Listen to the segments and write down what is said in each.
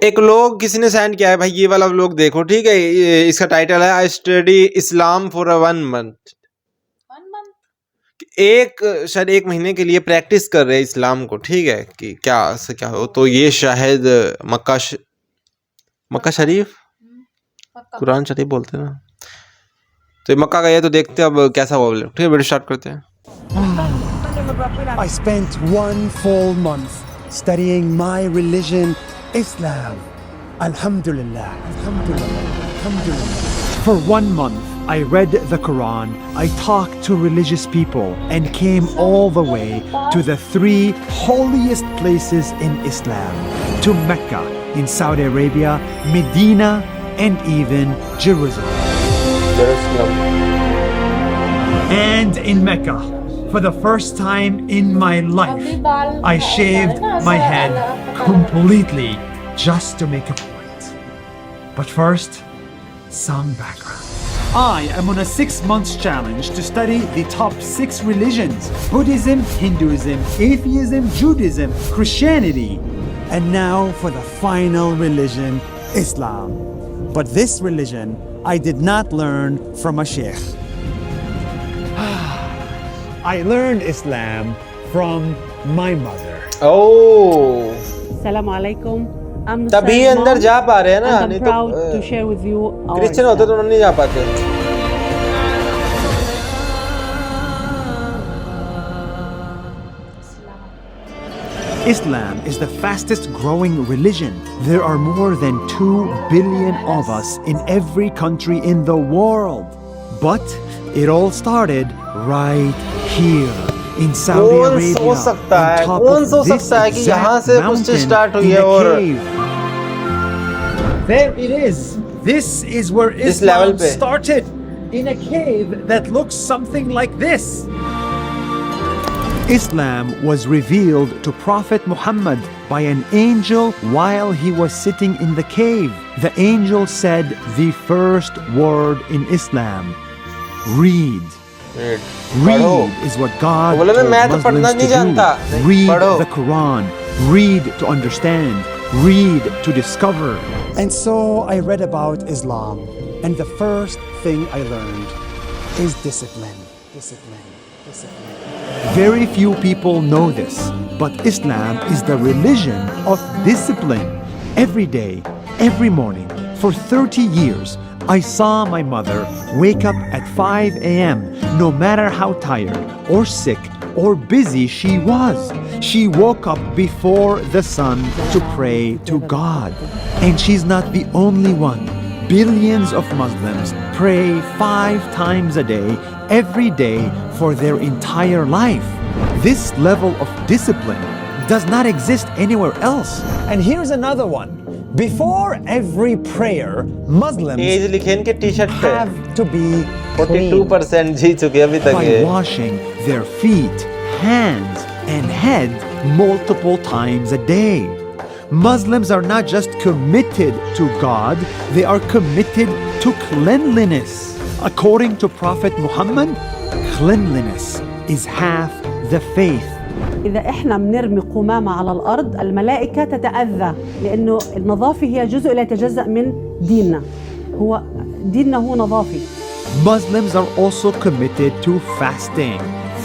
एक लोग किसी ने सेंड किया है भाई, ये वाला व्लॉग देखो, ठीक है। इसका टाइटल है I study Islam for 1 month. शायद 1 महीने के लिए प्रैक्टिस कर रहे हैं इस्लाम को, ठीक है, कि क्या से क्या हो। तो ये शायद मक्का शरीफ, कुरान शरीफ बोलते हैं ना, तो मक्का गया। तो देखते हैं अब कैसा हुआ। ठीक है, वीडियो स्टार्ट करते हैं। I spent 1 full month studying my religion, Islam. Alhamdulillah, alhamdulillah, alhamdulillah. For 1 month, I read the Quran, I talked to religious people, and came all the way to the 3 holiest places in Islam, to Mecca in Saudi Arabia, Medina, and even Jerusalem. And in Mecca, for the first time in my life, I shaved my head completely just to make a point. But first, some background. I am on a 6-month challenge to study the top 6 religions: Buddhism, Hinduism, atheism, Judaism, Christianity, and now for the final religion, Islam. But this religion I did not learn from a sheikh. I learned Islam from my mother. Oh, Assalamu alaikum. I'm तभी Nusayma, अंदर जा पा रहे हैं ना, and नहीं I'm तो proud to share with you our Christian होते तो Islam. नहीं जा पाते। Islam is the fastest growing religion. There are more than 2 billion of us in every country in the world. But it all started right here in Saudi कौन Arabia, सोच सकता on है, top कौन of सोच this सकता है कि यहाँ exact से कुछ mountain स्टार्ट हुई in है a और cave. There it is. This is where इस लेवल Islam पे started, in a cave that looks something like this. Islam was revealed to Prophet Muhammad by an angel while he was sitting in the cave. The angel said the first word in Islam: read. पढ़ो। Read is what God बोले ना, told मैं तो पढ़ना Muslims नहीं to जानता। do. Read पढ़ो। the Quran. Read to understand. Read to discover. And so I read about Islam, and the first thing I learned is discipline. Discipline. Discipline. Very few people know this, but Islam is the religion of discipline. Every day, every morning, for 30 years, I saw my mother wake up at 5 a.m. no matter how tired or sick or busy she was. She woke up before the sun to pray to God. And she's not the only one. Billions of Muslims pray 5 times a day, every day, for their entire life. This level of discipline does not exist anywhere else. And here's another one. Before every prayer, Muslims as लिखे इनके T shirt पे have to be clean 42% जी चुके अभी तक by ये। washing their feet, hands, and head multiple times a day. Muslims are not just committed to God, they are committed to cleanliness. According to Prophet Muhammad, cleanliness is half the faith. إذا إحنا بنرمي قمامة على الأرض الملائكة تتأذى، لأنه النظافة هي جزء لا يتجزأ من ديننا. ديننا هو نظافي. Muslims are also committed to fasting.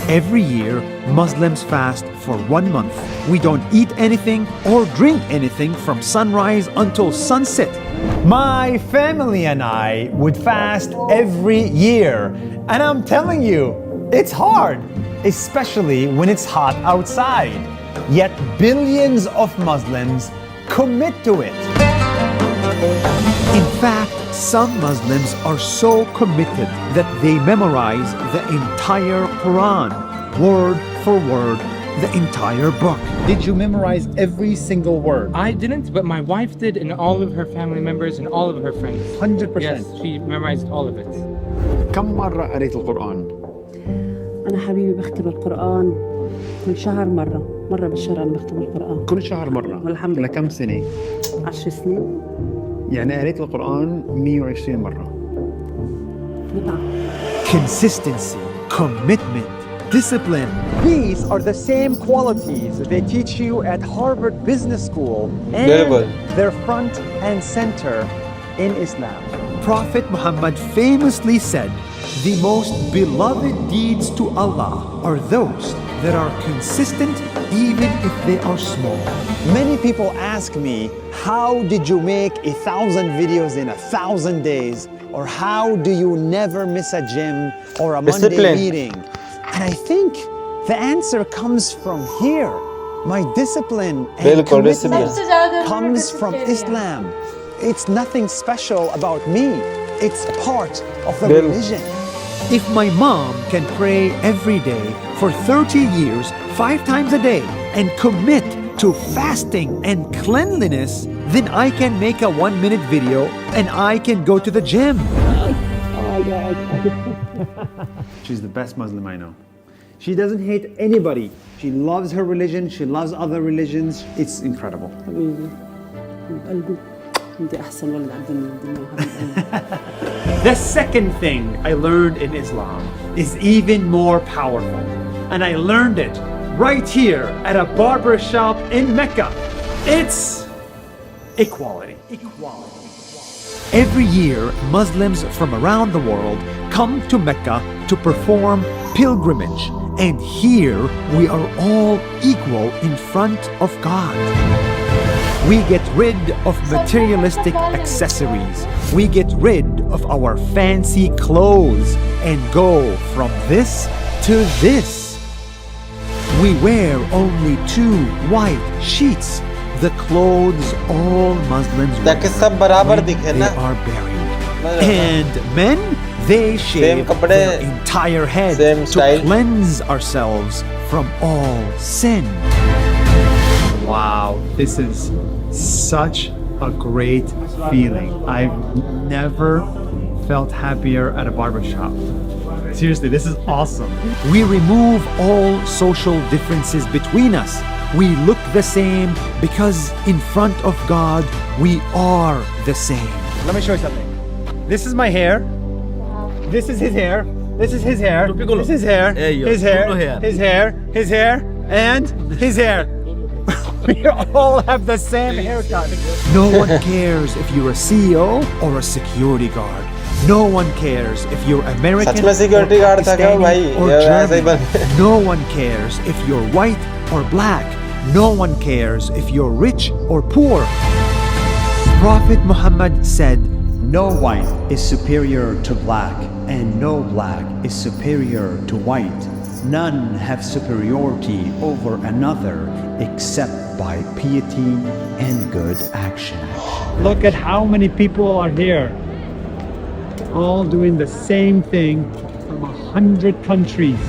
Every year, Muslims fast for 1 month. We don't eat anything or drink anything from sunrise until sunset. My family and I would fast every year. And I'm telling you, it's hard, especially when it's hot outside. Yet billions of Muslims commit to it. In fact, some Muslims are so committed that they memorize the entire Quran, word for word, the entire book. Did you memorize every single word? I didn't, but my wife did, and all of her family members and all of her friends. 100%. Yes, she memorized all of it. كم مرة قريت القرآن؟ أنا حبيبي بختم القرآن كل شهر مرة بالشهر أنا بختم القرآن. كل شهر مرة. والحمد لله. لكم سنة؟ 10 سنين. يعني قريت القرآن 120 مرة. متعة. Consistency, commitment, discipline. These are the same qualities they teach you at Harvard Business School, and Bible. they're front and center in Islam. Prophet Muhammad famously said, "The most beloved deeds to Allah are those that are consistent even if they are small." Many people ask me, how did you make 1,000 videos in 1,000 days? Or how do you never miss a gym or a Monday Discipline. meeting? And I think the answer comes from here. My discipline and Bilkul, commitment discipline. comes from Islam. It's nothing special about me. It's part of the Bilkul. religion. If my mom can pray every day for 30 years, 5 times a day, and commit to fasting and cleanliness, then I can make a 1-minute video and I can go to the gym. She's the best Muslim I know. She doesn't hate anybody. She loves her religion. She loves other religions. It's incredible. The second thing I learned in Islam is even more powerful. And I learned it right here at a barber shop in Mecca. It's equality. Every year, Muslims from around the world come to Mecca to perform pilgrimage. And here we are all equal in front of God. We get rid of materialistic accessories. We get rid of our fancy clothes and go from this to this. We wear only 2 white sheets, the clothes all Muslims wear ताकि सब बराबर when दिखे they ना। are buried. And men, they shave कपड़े, their entire head same to style. cleanse ourselves from all sin. Wow, this is such a great feeling. I've never felt happier at a barbershop. Seriously, this is awesome. We remove all social differences between us. We look the same because in front of God, we are the same. Let me show you something. This is my hair. This is his hair. This is his hair. This is his hair. His hair. His hair. His hair. And his hair. We all have the same haircut. No one cares if you're a CEO or a security guard. No one cares if you're American सच में security guard था क्या भाई? or ये ऐसे ही German. बन- No one cares if you're white or black. No one cares if you're rich or poor. Prophet Muhammad said, No white is superior to black, and no black is superior to white. None have superiority over another except by piety and good action. look at how many people are here, all doing the same thing from 100 countries.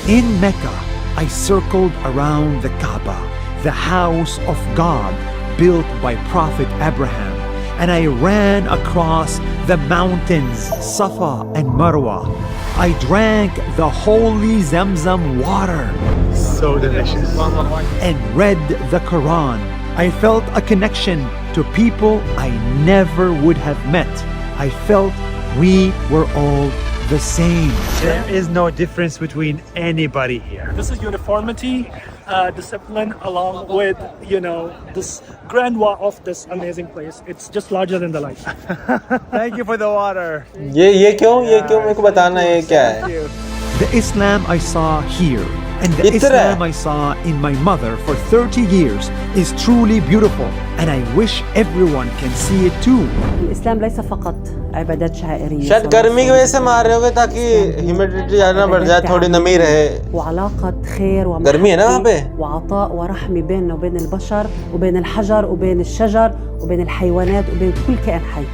In Mecca, I circled around the Kaaba, the house of God built by Prophet Abraham, and I ran across the mountains Safa and Marwa. I drank the holy Zamzam water, so delicious, and read the Quran. I felt a connection to people I never would have met. I felt we were all the same. There is no difference between anybody here. This is uniformity, discipline, along with, this grandeur of this amazing place. It's just larger than the light. Thank you for the water. ये क्यों मेरे को बताना है क्या है? The Islam I saw here and the इतना है। Islam I saw in my mother for 30 years is truly beautiful, and I wish everyone can see it too. الإسلام ليس فقط عبادات شعائرية، शायद गर्मी की वजह से मार रहे होगे ताकि ह्यूमिडिटी ज़्यादा बढ़ जाए, थोड़ी नमी रहे. وعلاقة خير गर्मी है ना वहाँ पे? وعطاء ورحمة بيننا وبين البشر وبين الحجر وبين الشجر وبين الحيوانات وبين كل كائن حي.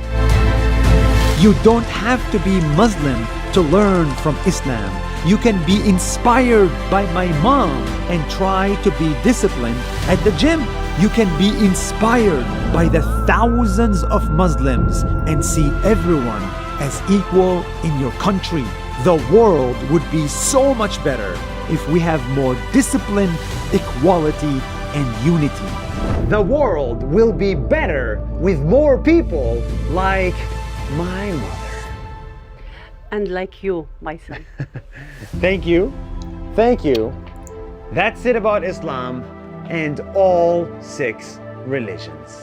You don't have to be Muslim to learn from Islam. You can be inspired by my mom and try to be disciplined at the gym. You can be inspired by the thousands of Muslims and see everyone as equal in your country. The world would be so much better if we have more discipline, equality, and unity. The world will be better with more people like my mother. And like you, my son. Thank you. Thank you. That's it about Islam and all 6 religions.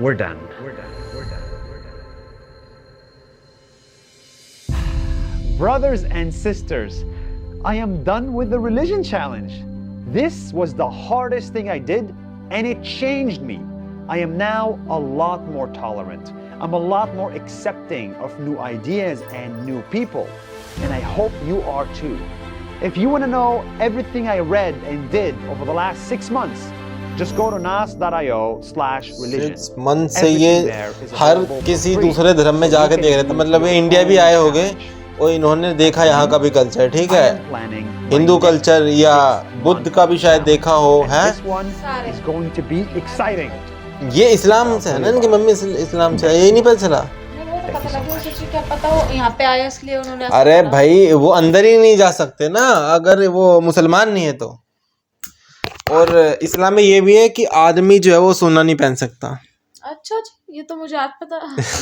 We're done. Brothers and sisters, I am done with the religion challenge. This was the hardest thing I did, and it changed me. I am now a lot more tolerant. I'm a lot more accepting of new ideas and new people, and I hope you are too. If you want to know everything I read and did over the last 6 months, just go to nas.io/religion. 6 month से ये हर किसी दूसरे धर्म में जाके देख रहे थे, मतलब ये इंडिया भी आए होंगे और इन्होंने देखा यहाँ का भी कल्चर, ठीक है, हिंदू कल्चर या बुद्ध का भी शायद देखा हो, है ये इस्लाम से है ना, इनकी मम्मी इस्लाम से है, यही नहीं पता चला। क्या पता वो यहाँ पे आया इसलिए उन्होंने। अरे भाई वो अंदर ही नहीं जा सकते ना अगर वो मुसलमान नहीं है तो। और इस्लाम में ये भी है कि आदमी जो है वो सोना नहीं पहन सकता। अच्छा ये तो मुझे आज पता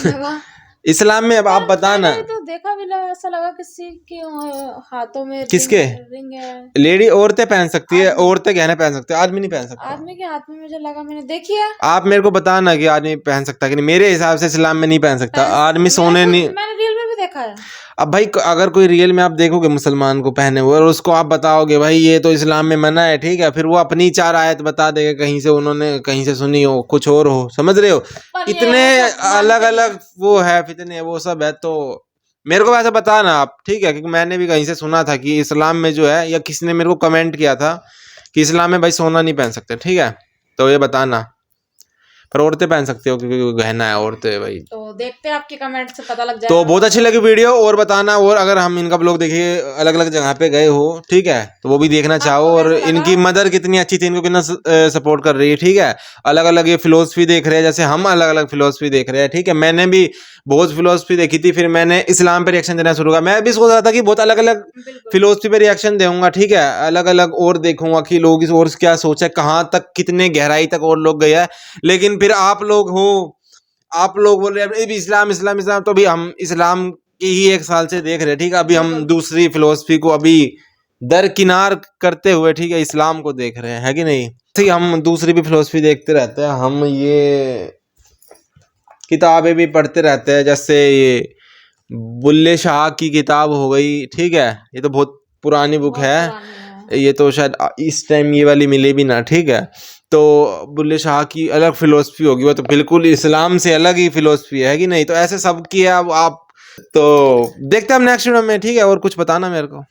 लगा। इस्लाम में अब आप बताना। तो देखा भी लगा, ऐसा लगा किसी के हाथों में किसके रिंग है। लेडी औरतें पहन सकती है, औरतें गहने पहन सकती है, आदमी नहीं पहन सकता। आदमी के हाथ में मुझे लगा, मैंने देखी है। आप मेरे को बताना कि आदमी पहन सकता है कि नहीं। मेरे हिसाब से इस्लाम में नहीं पहन सकता आदमी सोने नहीं। मैंने रील में भी देखा है। अब भाई अगर कोई रियल में आप देखोगे मुसलमान को पहने हुए और उसको आप बताओगे भाई ये तो इस्लाम में मना है, ठीक है, फिर वो अपनी 4 आयत बता देगा, कहीं से उन्होंने कहीं से सुनी हो, कुछ और हो, समझ रहे हो। इतने अलग अलग वो है, फितने वो सब है। तो मेरे को वैसे बताना आप, ठीक है, क्योंकि मैंने भी कहीं से सुना था कि इस्लाम में जो है, या किसी ने मेरे को कमेंट किया था कि इस्लाम में भाई सोना नहीं पहन सकते, ठीक है, तो ये बताना। पर औरतें पहन सकते हो क्योंकि गहना है, औरतें भाई। तो देखते हैं आपके कमेंट से पता लग जाएगा। तो बहुत अच्छी लगी वीडियो, और बताना। और अगर हम इनका ब्लॉग देखिए अलग अलग जगह पे गए हो, ठीक है, तो वो भी देखना चाहो। और इनकी मदर कितनी अच्छी थी, इनको कितना सपोर्ट कर रही है, ठीक है। अलग अलग ये फिलोसफी देख रहे हैं, जैसे हम अलग अलग फिलोसफी देख रहे हैं, ठीक है। मैंने भी बहुत फिलोसफी देखी थी, फिर मैंने इस्लाम पे रिएक्शन देना शुरू किया। मैं भी सोच रहा था कि बहुत अलग अलग फिलोसफी पे रिएक्शन दूंगा, ठीक है, अलग अलग और देखूंगा कि लोग इस और क्या सोचा, कहाँ तक कितने गहराई तक और लोग गया है। लेकिन फिर आप लोग हो, आप लोग बोल रहे हैं इस्लाम इस्लाम इस्लाम, तो अभी हम इस्लाम की ही 1 साल से देख रहे हैं, ठीक है। अभी हम दूसरी फिलोसफी को अभी दरकिनार करते हुए, ठीक है, इस्लाम को देख रहे हैं, है कि नहीं। ठीक, हम दूसरी भी फिलोसफी देखते रहते हैं, हम ये किताबें भी पढ़ते रहते हैं, जैसे ये बुल्ले शाह की किताब हो गई, ठीक है, ये तो बहुत पुरानी बुक है, ये तो शायद इस टाइम ये वाली मिले भी ना, ठीक है। तो बुल्ले शाह की अलग फिलोसफी होगी, वो तो बिल्कुल इस्लाम से अलग ही फिलोसफी है कि नहीं। तो ऐसे सब की है। अब आप तो देखते हैं हम नेक्स्ट वीडियो में, ठीक है। और कुछ बताना मेरे को।